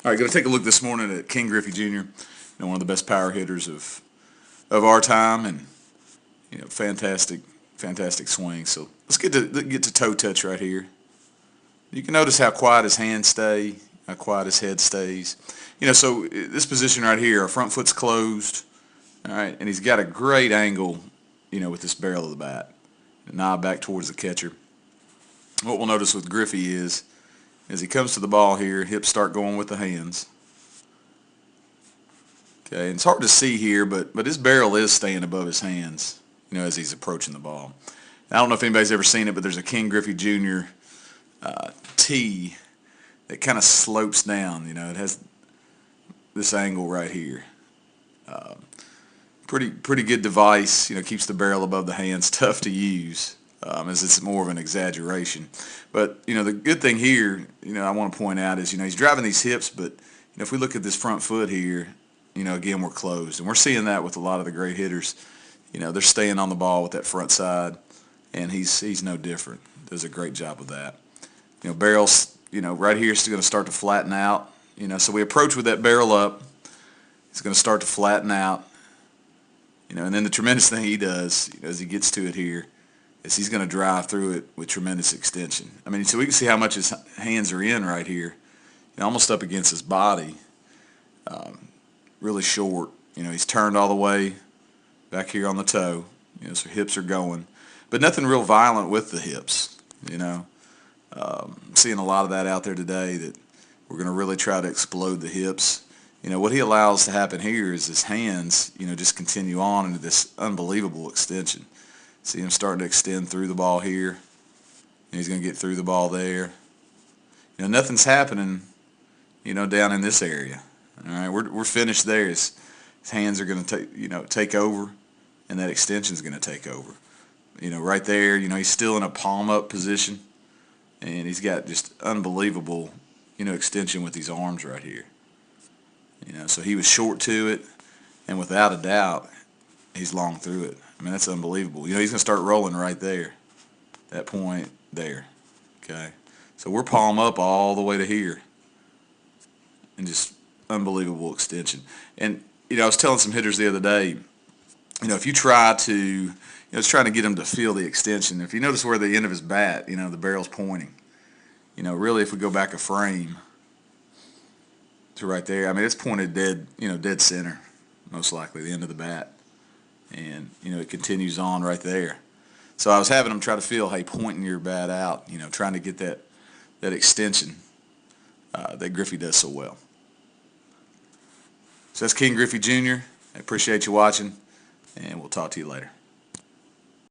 All right, going to take a look this morning at King Griffey Jr., one of the best power hitters of our time, and fantastic swing. So let's get to toe touch right here. You can notice how quiet his hands stay, how quiet his head stays. So this position right here, our front foot's closed, all right, and he's got a great angle, with this barrel of the bat, knob back towards the catcher. What we'll notice with Griffey is, as he comes to the ball here, hips start going with the hands. Okay, and it's hard to see here, but his barrel is staying above his hands, as he's approaching the ball. Now, I don't know if anybody's ever seen it, but there's a King Griffey Jr. Tee that kind of slopes down. It has this angle right here. Pretty good device. Keeps the barrel above the hands. Tough to use. As it's more of an exaggeration. But, the good thing here, I want to point out is, he's driving these hips, but, if we look at this front foot here, again, we're closed. And we're seeing that with a lot of the great hitters. They're staying on the ball with that front side, and he's no different. Does a great job of that. Barrel's, right here is going to start to flatten out. So we approach with that barrel up. It's going to start to flatten out. And then the tremendous thing he does, as he gets to it here, is he's going to drive through it with tremendous extension. So we can see how much his hands are in right here, almost up against his body. Really short. He's turned all the way back here on the toe. So hips are going, but nothing real violent with the hips. Seeing a lot of that out there today, that we're going to really try to explode the hips. What he allows to happen here is his hands, just continue on into this unbelievable extension. See him starting to extend through the ball here. And he's going to get through the ball there. Nothing's happening, down in this area. All right, we're finished there. His hands are going to take over, and that extension's going to take over. Right there, he's still in a palm up position, and he's got just unbelievable, extension with these arms right here. So he was short to it, and without a doubt, he's long through it. That's unbelievable. He's going to start rolling right there, that point there. Okay, so we're palm up all the way to here, and just unbelievable extension. And I was telling some hitters the other day, if you try to, it's trying to get him to feel the extension. If you notice where the end of his bat, the barrel's pointing. Really, if we go back a frame to right there, it's pointed dead center, most likely the end of the bat. And, it continues on right there. So I was having them try to feel, hey, pointing your bat out, trying to get that extension that Griffey does so well. So that's King Griffey Jr. I appreciate you watching, and we'll talk to you later.